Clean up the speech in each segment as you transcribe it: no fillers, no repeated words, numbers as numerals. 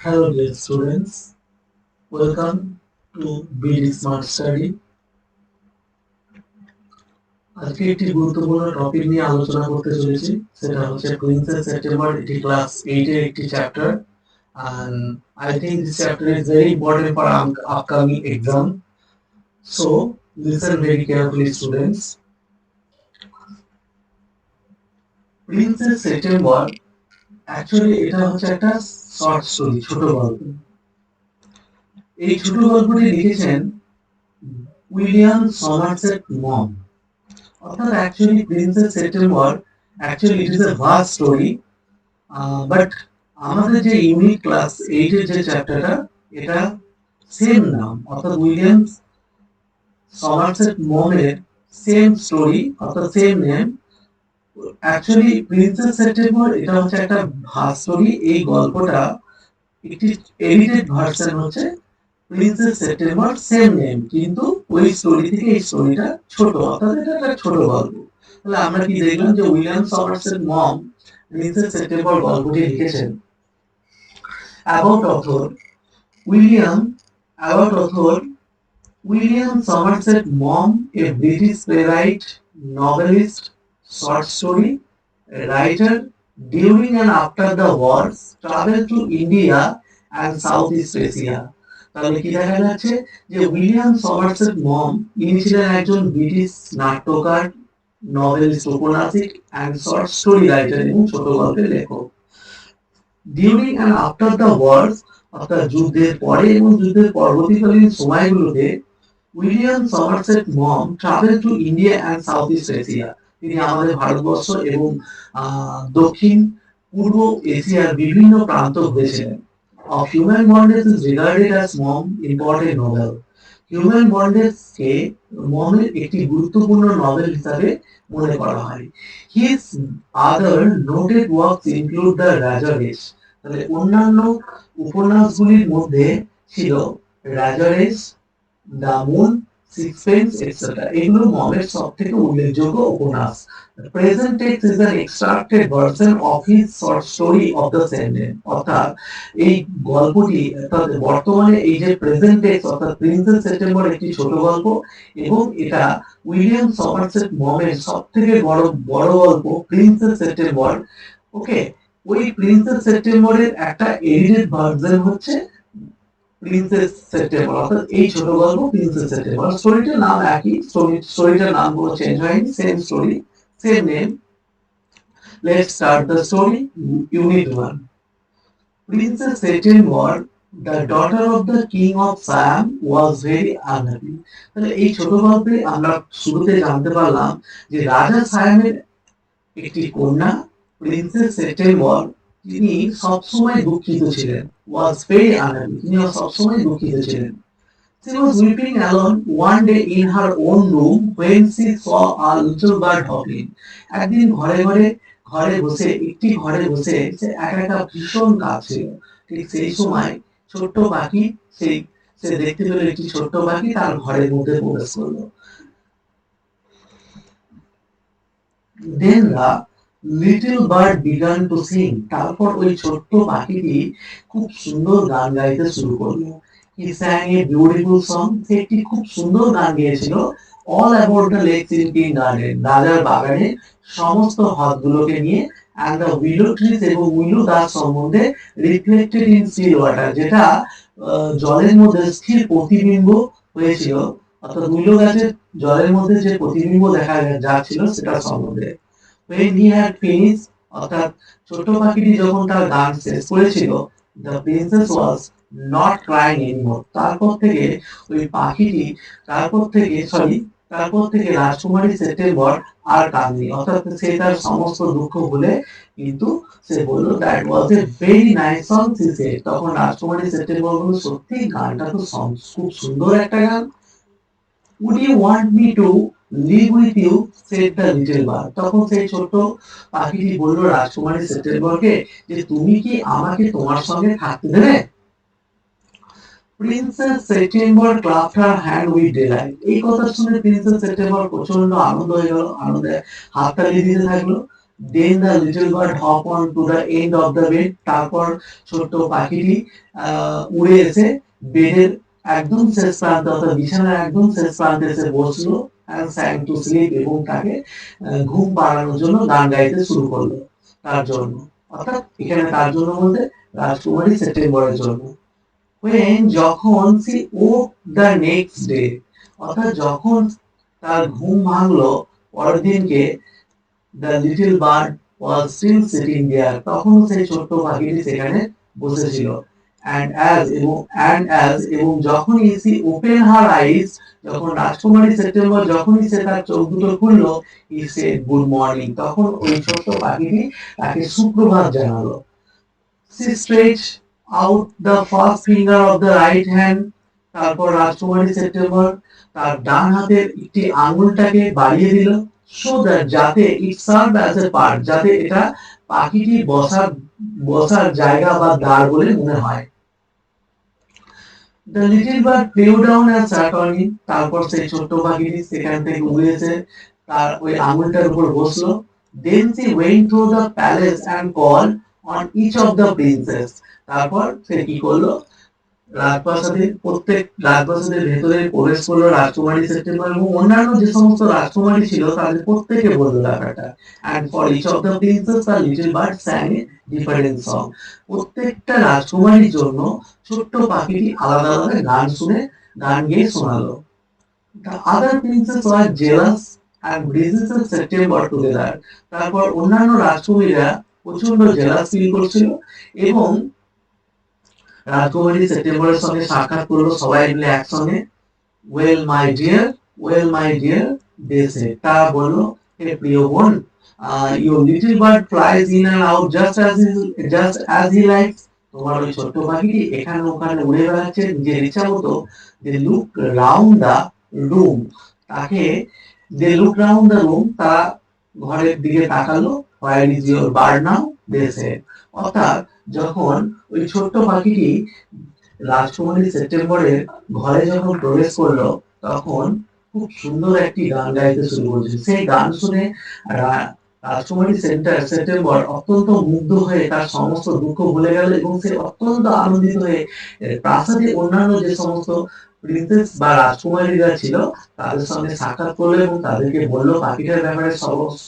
Hello dear students, welcome to BD Smart Study. আজকে একটি গুরুত্বপূর্ণ টপিক নিয়ে আলোচনা করতে চলেছি, সেটা হচ্ছে প্রিন্সেস সেপ্টেম্বর। এটি ক্লাস 8 এর একটি chapter, and I think this chapter is very important for upcoming exam. So listen very carefully students. Princess September actually এটা হচ্ছে একটা শর্ট স্টোরি, ছোট গল্প। এই ছোট গল্পটি লিখেছেন উইলিয়াম সমারসেট মম। অর্থাৎ actually princess September actually it is a vast story, but আমাদের যে ইউনিট ক্লাস 8 এর যে চ্যাপ্টারটা, এটা সেম নাম, অর্থাৎ উইলিয়াম সমারসেট মমের সেম স্টোরি, অর্থাৎ same name. Actually princess September এটা হচ্ছে একটা ভাস্ট স্টোরি। এই গল্পটা একটি এডিটেড ভার্সন হচ্ছে প্রিন্সেস সেপ্টেম্বর, সেম নেম, কিন্তু ওই স্টোরি থেকে এই স্টোরিটা ছোট, অর্থাৎ এটা একটা ছোট গল্প। তাহলে আমরা কি দেখলাম যে William Somerset Maugham princess September গল্পটি লিখেছেন। About author William Somerset Maugham, a British playwright, novelist, short story writer during and after the wars, traveled to India and Southeast Asia. তাহলে কি দেখা যাচ্ছে যে উইলিয়াম সমারসেট মম ইনি ছিলেন একজন ব্রিটিশ নাট্যকার, নভেলিস্ট, ঔপন্যাসিক এন্ড শর্ট স্টোরি রাইটার এবং ছোট গল্পের লেখক। During and after the wars, অর্থাৎ যুদ্ধের পরে এবং যুদ্ধের পরবর্তীকালীন সময়গুলোতে, William Somerset Maugham travel to India and South East Asia. তিনি আমাদের ভারতবর্ষ এবং দক্ষিণ পূর্ব এশিয়ার বিভিন্ন প্রান্ত ঘুরেছিলেন। Of Human Bondage is regarded as Mom important novel. Human বন্ডেজকে মমের একটি গুরুত্বপূর্ণ নভেল হিসাবে মনে করা হয়। His other noted works include The রাজারেশ। তাহলে অন্যান্য উপন্যাসগুলির মধ্যে ছিল রাজারেশ, দ্য মুন, সিক্সপেন্স এটসেট্রা। এগুলো মমের সবথেকে উল্লেখযোগ্য উপন্যাস। The present text is an extracted version of his short story of the same name. অর্থাৎ এই গল্পটি, অর্থাৎ বর্তমানে এই যে প্রেজেন্ট টেক্সট অর্থাৎ প্রিন্সেস সেপ্টেম্বর একটি ছোট গল্প, এবং এটা উইলিয়াম সমারসেট মমের সবথেকে বড় গল্প প্রিন্সেস সেপ্টেম্বর। ওকে, ওই প্রিন্সেস সেপ্টেম্বরের একটা এডিটেড ভার্সন হচ্ছে প্রিন্সেস সেপ্টেম্বর, অর্থাৎ এই ছোট গল্প প্রিন্সেস সেপ্টেম্বর। স্টোরিটার নাম একই, স্টোরিটার নাম কোনো চেঞ্জ হয়নি, same story, same name. Let's start the story. Unit 1। Princess September, the daughter of the king of Siam, was very unhappy. তাহলে এই ছোট গল্পে আমরা শুরুতে জানতে পারলাম যে রাজা সায়ামের একটি কন্যা প্রিন্সেস সেপ্টেম্বর, তিনি সবসময় দুঃখিত ছিলেন। was very unhappy, তিনি সবসময় দুঃখিত ছিলেন। She was weeping alone one day in her own room when she saw a little bird hopping. একদিন ঘরে বসে সে একা ভীষণ কাঁদছিল। ঠিক সেই সময় ছোট্ট পাখি, সে দেখতে পেল একটি ছোট্ট পাখি তার ঘরের মধ্যে প্রবেশ করলো। Then the little bird began to sing. তারপর ওই ছোট্ট পাখিটি খুব সুন্দর গান গাইতে শুরু করলো। He sang a beautiful song. সে একটি খুব সুন্দর গান গেয়েছিল। All about the lakes in King Garden. রাজার বাগানে সমস্ত হ্রদগুলোকে নিয়ে, and the willow trees এবং উইলো গাছ সম্বন্ধে, reflected in still water, যেটা জলের মধ্যে স্থির প্রতিবিম্ব হয়েছিল, অর্থাৎ উইলো গাছের জলের মধ্যে যে প্রতিবিম্ব দেখা যাচ্ছিল সেটা সম্বন্ধে। When he had finished, অর্থাৎ ছোট পাখিটি যখন তার গান শেষ করেছিল, the princess was not crying anymore. তারপর থেকে রাজকুমারী সেপ্টেম্বর আর কাঁদেনি, অর্থাৎ সে তার সমস্ত দুঃখ ভুলে, কিন্তু সে বলল that was a very nice song she said. তখন রাজকুমারী সেপ্টেম্বর বলল, সত্যি গানটা তো খুব সুন্দর একটা গান। Would you want me to live with you? said the little bird. তখন সেই ছোট্ট পাখিটি বলল রাজকুমারী সেপ্টেম্বরকে যে তুমি কি আমাকে তোমার সঙ্গে থাকতে দেবে? Princess September clapped her hand with delight. এই কথা শুনে প্রিন্সেস সেপ্টেম্বর প্রচন্ড আনন্দ হয়ে গেল, আনন্দে হাততালি দিতে থাকলো। Then the little bird hop on to the end of the bed. তারপর ছোট্ট পাখিটি উড়ে এসে বেডের একদম শেষ প্রান্তে অর্থাৎ বিছানার একদম শেষ প্রান্তে এসে বসলো and sang to sleep এবং তাকে ঘুম পাড়ানোর জন্য গান গাইতে শুরু করলো তার জন্য, অর্থাৎ এখানে তার জন্য বলতে রাজকুমারী সেপ্টেম্বরের জন্য। when যখন she woke the next day, অর্থাৎ যখন তার ঘুম ভাঙলো পরের দিনকে, the little bird was still sitting there, তখন সেই ছোট্ট পাখিটি সেখানে বসেছিল। এবং যখনই she open her eyes, যখন রাজকুমারী সেপ্টেম্বর যখনই সে তার চোখ দুটো খুললো, he said good morning, তখন ওই ছোট্ট পাখিটি তাকে সুপ্রভাত জানালো। she stretched out the first finger of the right hand, তারপর রাজকুমারী সেপ্টেম্বর তার ডান হাতের একটি আঙুলটাকে বাড়িয়ে দিল, so that যাতে it served as a part, যাতে এটা পাখিটি বসার জায়গা বা দ্বার বলে মনে হয়। The little bird flew down and sat on it, তারপর সেই ছোট্ট পাখিটি সেখান থেকে উড়ে এসে তার ওই আঙুলটার উপর বসলো। Then she went through the palace and called on each of the princess, তারপর সে কি করলো, রাজপ্রাসাদের ভেতরে প্রবেশ করলো রাজকুমারী সেপ্টেম্বর এবং অন্যান্য যে সমস্ত রাজকুমারী ছিল তাদের প্রত্যেকে বললো ব্যাপারটা। and for each of the princess the little bird sang a different song, প্রত্যেকটা রাজকুমারীর জন্য ছোট্ট পাখিটি আলাদা আলাদা গান গেয়ে শোনালো। the other princess were jealous and resisted September together, তারপর অন্যান্য রাজকুমারীরা প্রচন্ড জেলাস ফিল করছিল এবং রাজকুমারী সেপ্টেম্বরের সঙ্গে সাক্ষাৎ করলো সবাই মিলে একসঙ্গে। well my dear they said, তারা বলল হে প্রিয় বোন, your little bird flies in and out just as he likes, তোমার ওই ছোট্ট পাখিটি এখানে ওখানে উড়ে বেড়াচ্ছে নিজের ইচ্ছা মতো। they look round the room, তারা ঘরের দিকে তাকালো। where is your bird now, they said, অর্থাৎ যখন ওই ছোট্ট পাখিটি রাজকুমারী সেপ্টেম্বরের ঘরে যখন প্রবেশ করলো তখন খুব সুন্দর একটি গান গাইতে শুরু করেছে। সেই গান শুনে রাজকুমারী সেপ্টেম্বর অত্যন্ত মুগ্ধ হয়ে তার সমস্ত দুঃখ ভুলে গেল এবং সে অত্যন্ত আনন্দিত হয়ে প্রাসাদে অন্যান্য যে সমস্ত প্রিন্সেস বা রাজকুমারীরা ছিল তাদের সঙ্গে সাক্ষাৎ করলো এবং তাদেরকে বললো পাখিটার ব্যাপারে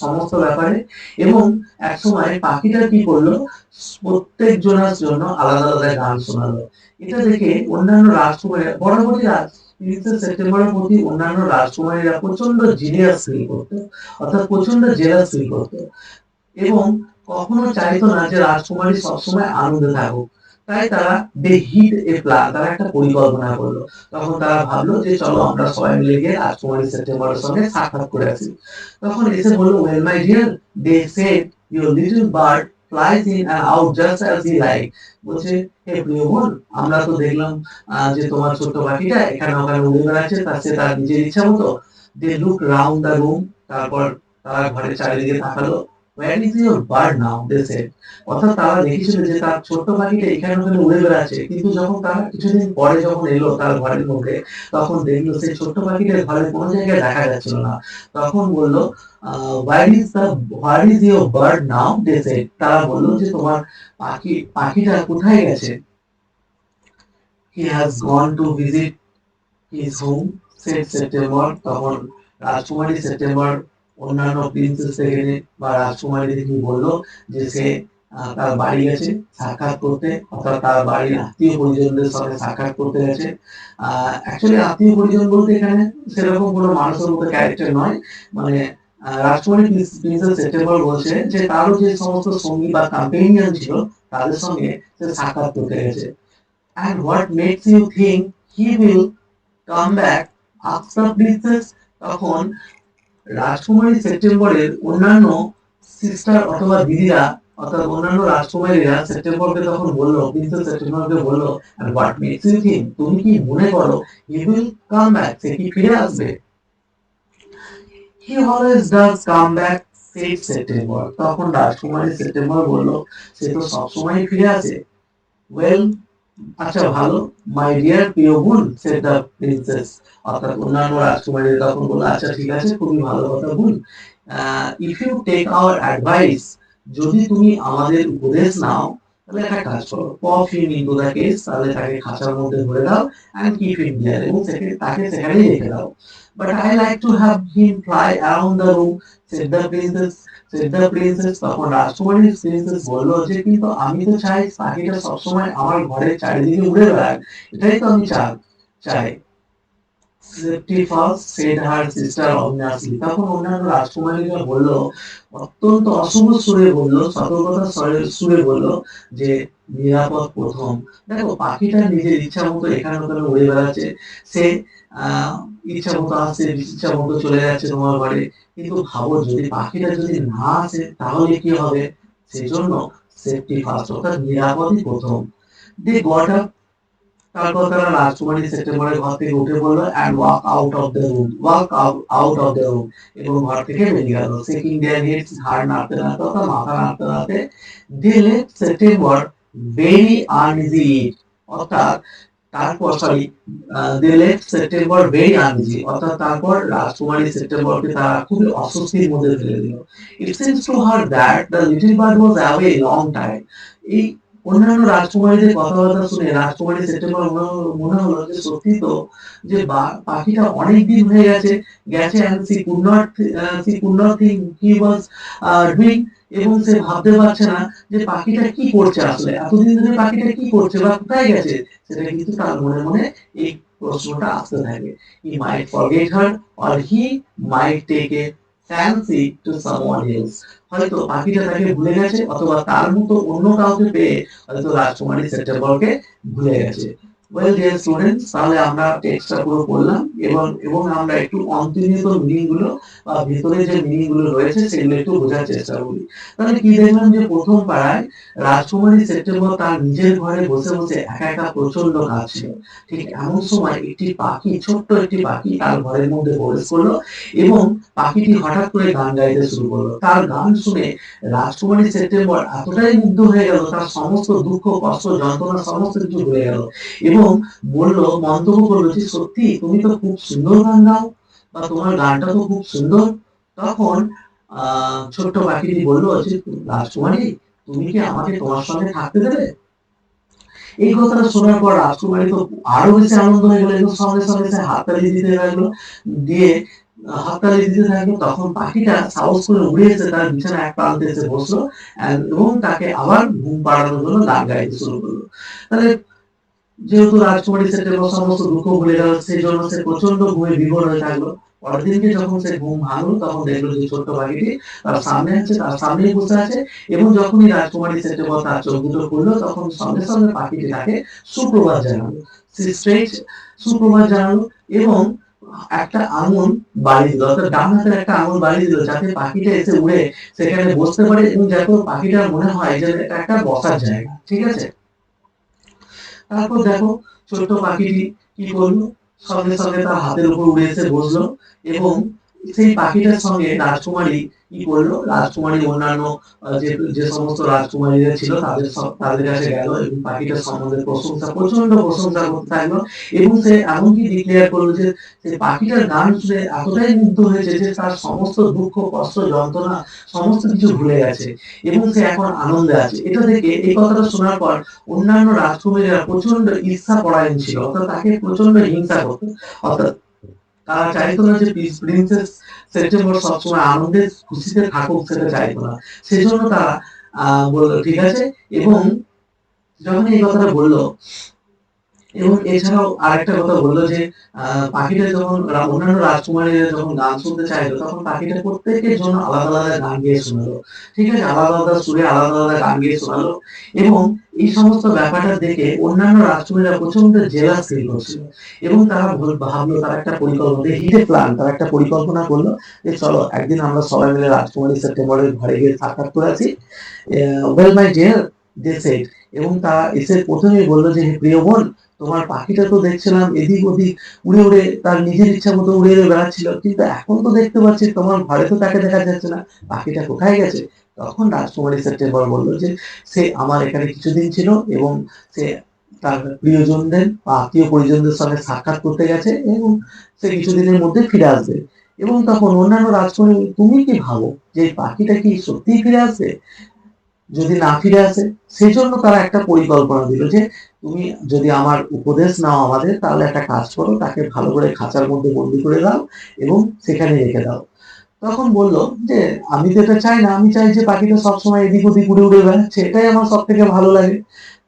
সমস্ত ব্যাপারে। এবং একসময় পাখিটা কি করলো, প্রত্যেক জনের জন্য আলাদা আলাদা গান শোনালো। এটা দেখে অন্যান্য রাজকুমারীরা বরাবরই প্রিন্সেস সেপ্টেম্বরের প্রতি অন্যান্য রাজকুমারীরা প্রচন্ড জিনিয়াস ফিল করতো, অর্থাৎ প্রচন্ড জেলাস ফিল করতো এবং কখনো চাইতো না যে রাজকুমারী সবসময় আনন্দে থাকুক। তাই তারা তারা একটা পরিকল্পনা করলো। তখন তারা ভাবলো যে চলো আমরা সবাই মিলে গিয়ে রাজকুমারী সেপ্টেম্বরের সঙ্গে সাক্ষাৎ করে আসি। তখন এসে বললো well my dear they said your little bird flies in and out just as he like, বলছে হে প্রিয় বোন, আমরা তো দেখলাম যে তোমার ছোট্ট পাখিটা এখানে ওখানে উড়ে বেড়াচ্ছে তার নিজের ইচ্ছা মতো। they look round the room, তারপর তারা ঘরের চারিদিকে তাকালো। where is your bird now, they said, অর্থাৎ তারা দেখেছিল যে তার ছোট্ট পাখিটা এখানে ওখানে উড়ে বেড়াচ্ছে, কিন্তু যখন তারা কিছুদিন পরে যখন এলো তার ঘরের মধ্যে তখন দেখলো সেই ছোট্ট পাখিটার ঘরের কোনো জায়গায় দেখা যাচ্ছিল না। তখন বললো where is your bird now, they said, তারা বললো যে তোমার পাখিটা কোথায় গেছে। he has gone to visit his home, said September, তখন রাজকুমারী সেপ্টেম্বর অন্যান্য প্রিন্সেস থেকে বা রাজকুমারীদেরকে বললো যে সে তার বাড়ি গেছে সাক্ষাৎ করতে, অর্থাৎ তার বাড়ির আত্মীয় পরিজনদের সঙ্গে সাক্ষাৎ করতে গেছে। অ্যাকচুয়ালি আত্মীয় পরিজন বলতে এখানে সেরকম কোনো মানুষের মতো ক্যারেক্টার নয়, মানে রাজকুমারী প্রিন্সেস সেপ্টেম্বর বলছে যে তারও যে সমস্ত সঙ্গী বা কম্পেনিয়ন ছিল তাদের সঙ্গে সে সাক্ষাৎ করতে গেছে। and what makes you think he will come back, asked the princess, তখন রাজকুমারী সেপ্টেম্বরের অন্যান্য সিস্টার অথবা দিদিরা অর্থাৎ অন্যান্য রাজকুমারীরা সেপ্টেম্বরকে তখন বললো, প্রিন্সেস সেপ্টেম্বরকে বললো and what makes you think, তুমি কি মনে করো he will come back, সে কি ফিরে আসবে। he always does come back, said September, তখন রাজকুমারী সেপ্টেম্বর বললো সে তো সবসময় ফিরে আসে। well আচ্ছা ভালো, মাই ডিয়ার প্রিয় বোন, said the princess, অর্থাৎ অন্যান্য রাজকুমারীরা তখন বললো আচ্ছা ঠিক আছে খুবই ভালো কথা বোন। If you take our advice, যদি তুমি আমাদের উপদেশ নাও, তাহলে একটা কাজ করো, pop him into the case, তাহলে তাকে খাঁচার মধ্যে ভরে দাও, অ্যান্ড কিপ হিম দেয়ার, এবং তাকে সেখানেই রেখে দাও। But I like to have him fly around the room, said the princess. তখন রাজকুমারী প্রিন্সেস বললো যে কিন্তু আমি তো চাই পাখিটা সবসময় আমার ঘরের চারিদিকে উড়ে বেড়ায়, এটাই তো আমি চাই। Safety first, said her sister obviously. তখন অন্যান্য রাজকুমারীরা বলল, অত্যন্ত অশুভ সুরে বলল, সতর্কতার সুরে বলল যে নিরাপদ প্রথম। দেখো, পাখিটা নিজের ইচ্ছা মতো এখানে ওখানে উড়ে বেড়াচ্ছে, সে আহ ইচ্ছা মতো আসছে, ইচ্ছা মতো চলে যাচ্ছে তোমার ঘরে, কিন্তু ভাবো যদি পাখিটা যদি না আসে তাহলে কি হবে? সেজন্য সেফটি ফার্স্ট, অর্থাৎ নিরাপদই প্রথম। দে গট আপ, তারপর তারা রাজকুমারী সেপ্টেম্বরের ঘর থেকে উঠে পড়লো, and walk out of the room, এবং ঘর থেকে বেরিয়ে গেল, সেকিং দেয়ার হেডস, ঘাড় নাড়তে নাড়তে অর্থাৎ মাথা নাড়তে নাড়তে। They left September very uneasy, অর্থাৎ তারপর sorry they left September very uneasy, অর্থাৎ তারপর রাজকুমারী সেপ্টেম্বরকে তারা খুবই অস্বস্তির মধ্যে ফেলে দিল। It seems to her that the little bird was away long time. এই অন্যান্য রাজকুমারীদের কথাবার্তা শুনে রাজকুমারী সেপ্টেম্বর মনে হলো যে সত্যি তো, যে পাখিটা অনেক দিন হয়ে গেছে গেছে, and she could not think he was doing, এবং সে ভাবতে পারছে না যে পাখিটা কি করছে, আসলে এতদিন ধরে পাখিটা কি করছে বা কোথায় গেছে, সেটা কিন্তু তার মনে মনে এই প্রশ্নটা আসতে থাকে। He might forget her, or he might take a fancy to someone else. হয়তো পাখিটা তাকে ভুলে গেছে, অথবা তার মতো অন্য কাউকে পেয়ে হয়তো রাজকুমারী সেপ্টেম্বরকে ভুলে গেছে। ওয়েল ডিয়ার স্টুডেন্টস, তাহলে আমরা টেক্সটটা পুরো পড়লাম, এবং আমরা একটু অন্তর্নিহিত মিনিং গুলো বা ভিতরে যে মিনিং গুলো রয়েছে সেগুলো একটু বোঝার চেষ্টা করি। তাহলে কি দেখলাম যে প্রথম পাড়ায় রাজকুমারী সেপ্টেম্বর তার নিজের ঘরে বসে বসে একা একা প্রচন্ড কাঁদছিল। ঠিক এমন সময় একটি পাখি, ছোট্ট একটি পাখি তার ঘরের মধ্যে প্রবেশ করলো, এবং পাখিটি হঠাৎ করে গান গাইতে শুরু করলো। তার গান শুনে রাজকুমারী সেপ্টেম্বর এতটাই মুগ্ধ হয়ে গেল, তার সমস্ত দুঃখ কষ্ট যন্ত্রণা সমস্ত কিছু ভুলে গেল, এবং মন্তব্য করলো যে সত্যি তুমি তো খুব সুন্দর গান গাও, বা তোমার গানটা তো খুব সুন্দর। তখন ছোট্ট পাখিটি বললো যে রাজকুমারী, তুমি কি আমাকে তোমার সঙ্গে থাকতে দেবে? এই কথাটা শোনার পর রাজকুমারী তো আরো বেশি আনন্দ হয়ে গেল, এবং সঙ্গে সঙ্গে সে হাততালি দিতে লাগলো, দিয়ে হাততালি দিতে থাকলো। তখন পাখিটা সাহস করে উড়ে এসে তার বিছানা এক প্রান্তে এসে বসলো, এবং তাকে আবার ঘুম পাড়ানোর জন্য গান গাইতে শুরু করলো। তাহলে যেহেতু রাজকুমারী সেপ্টেম্বর সমস্ত দুঃখ ভুলে গেল, সেই জন্য সে প্রচন্ড ঘুমে বিভোর হয়ে থাকলো। পরের দিনকে যখন সে ঘুম ভাঙলো, তখন দেখলো যে ছোট্ট পাখিটি তার সামনে আছে, তার সামনেই বসে আছে, এবং যখনই রাজকুমারী সেপ্টেম্বর তার চোখ দুটো খুললো, তখন সঙ্গে সঙ্গে পাখিটি তাকে সুপ্রভাত জানালো, সুপ্রভাত জানালো, এবং একটা আঙুল বাড়ি দিল, অর্থাৎ ডান হাতের একটা আঙুল বাড়ি দিল, যাতে পাখিটা এসে উড়ে সেখানে বসতে পারে, এবং যাতে পাখিটার মনে হয় যে এটা একটা বসার জায়গা। ঠিক আছে? তারপর দেখো ছোট্ট পাখিটি কি করলো, সঙ্গে সঙ্গে তার হাতের উপর উড়ে এসে বসলো, এবং সেই পাখিটার সঙ্গে রাজকুমারী কি করলো, রাজকুমারী অন্যান্য যে যে সমস্ত রাজকুমারীরা ছিল তাদের কাছে গেল, এবং পাখিটার সম্বন্ধে প্রচন্ড প্রশংসা করতে থাকলো, এবং সে এমনকি ডিক্লেয়ার করলো যে পাখিটার গান শুনে এতটাই মুগ্ধ হয়েছে যে তার সমস্ত দুঃখ কষ্ট যন্ত্রণা সমস্ত কিছু ভুলে গেছে, এবং সে এখন আনন্দে আছে। এটা থেকে এই কথাটা শোনার পর অন্যান্য রাজকুমারীরা প্রচন্ড ঈর্ষা পরায়ণ ছিল, অর্থাৎ তাকে প্রচন্ড হিংসা করত, অর্থাৎ তারা চাইতো না যে প্রিন্সেস সেপ্টেম্বর সবসময় আনন্দে খুশিতে থাকুক, সেটা চাইতো না। সেজন্য তারা বললো ঠিক আছে, এবং যখন এই কথাটা বললো, এবং এছাড়াও আরেকটা কথা বললো যে পাখিটা যখন অন্যান্য রাজকুমারীরা যখন গান শুনতে চাইলো, তখন পাখিটা প্রত্যেকের জন্য আলাদা আলাদা গান গেয়ে শোনালো। ঠিক আছে? আলাদা আলাদা সুরে আলাদা আলাদা গান গেয়ে শোনালো, এবং এই সমস্ত ব্যাপারটা দেখে অন্যান্য রাজকুমারীরা প্রচন্ড জেলাস ফিল করছিল, এবং তারা ভাবলো, তারা একটা পরিকল্পনা, হিটে প্ল্যান, তারা একটা পরিকল্পনা করলো যে চলো একদিন আমরা সবাই মিলে রাজকুমারী সেপ্টেম্বরের ঘরে গিয়ে সাক্ষাৎ করে আসি। Well my dear, they said, এবং তারা এসে প্রথমেই বললো যে প্রিয় বোন, তোমার পাখিটা তো দেখছিলাম এদিক ওদিক উড়ে উড়ে তার নিজের ইচ্ছা মতো উড়ে উড়ে বেড়াচ্ছিল, কিন্তু এখন তো দেখতে পাচ্ছি তোমার ঘরে তো তাকে দেখা যাচ্ছে না, পাখিটা কোথায় গেছে? তখন রাজকুমারী সেপ্টেম্বর বলল যে সে আমার এখানে কিছুদিন ছিল, এবং সে তার প্রিয়জনদের বা আত্মীয় পরিজনদের সঙ্গে সাক্ষাৎ করতে গেছে, এবং সে কিছুদিনের মধ্যে ফিরে আসবে। এবং তখন অন্যান্য রাজকুমারী, তুমি কি ভাবো যে এই পাখিটা কি সত্যিই ফিরে আসবে? যদি না ফিরে আসে, সেজন্য তারা একটা পরিকল্পনা দিল যে তুমি যদি আমার উপদেশ নাও আমাদের, তাহলে একটা কাজ করো, তাকে ভালো করে খাঁচার মধ্যে বন্দি করে দাও এবং সেখানে রেখে দাও। তখন বলল যে আমি তো এটা চাই না, আমি চাই যে পাখিটা সবসময় এদিক ওদিক উড়ে উড়ে বেড়াচ্ছে, এটাই আমার সব থেকে ভালো লাগে।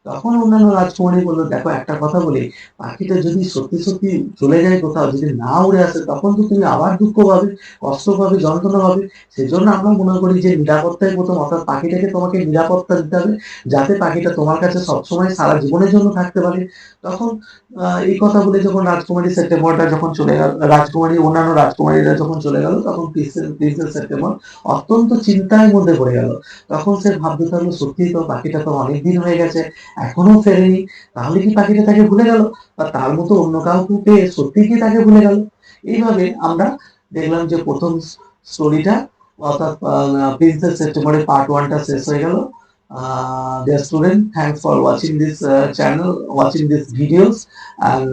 তখন অন্যান্য রাজকুমারী বলল, দেখো একটা কথা বলি, পাখিটা যদি সত্যি সত্যি চলে যায় কোথাও, যদি না উড়ে আসে, তখন তো তুমি আবার দুঃখ পাবে, কষ্ট পাবে, যন্ত্রণা পাবে। সেজন্য আমরা মনে করি যে নিরাপত্তাই প্রথম, অর্থাৎ পাখিটাকে তোমাকে নিরাপত্তা দিতে হবে, যাতে পাখিটা তোমার কাছে সবসময় সারা জীবনের জন্য থাকতে পারে। তখন এই কথা বলে যখন রাজকুমারী সেপ্টেম্বরটা যখন চলে গেল, রাজকুমারী অন্যান্য রাজকুমারীরা যখন চলে গেল, তখন প্রিন্সেস সেপ্টেম্বর অত্যন্ত চিন্তার মধ্যে পড়ে গেল। তখন সে ভাবতে থাকলো, সত্যি তো পাখিটা তো অনেক দিন হয়ে গেছে, এখনো ফেরেনি, তাহলে কি পাখিটা তাকে ভুলে গেল, বা তার মতো অন্য কাউকে পেয়ে সত্যি কি তাকে ভুলে গেল? এইভাবে আমরা দেখলাম যে প্রথম স্টোরিটা, অর্থাৎ প্রিন্সেস সেপ্টেম্বরের পার্ট ওয়ানটা শেষ হয়ে গেল। Dear student, thanks for watching this channel, watching these videos, and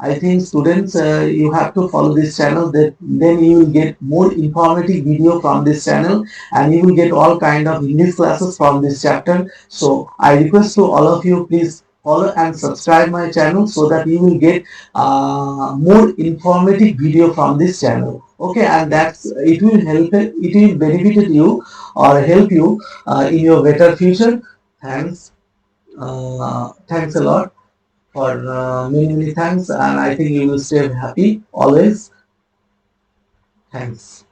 I think students, you have to follow this channel, that then you will get more informative video from this channel, and you will get all kind of English classes from this chapter. So I request to all of you, please follow and subscribe my channel, so that you will get more informative video from this channel. Okay, and that's it will help, it will benefit you or help you in your better future. Thanks, thanks a lot for many thanks, and I think you will stay happy always. Thanks.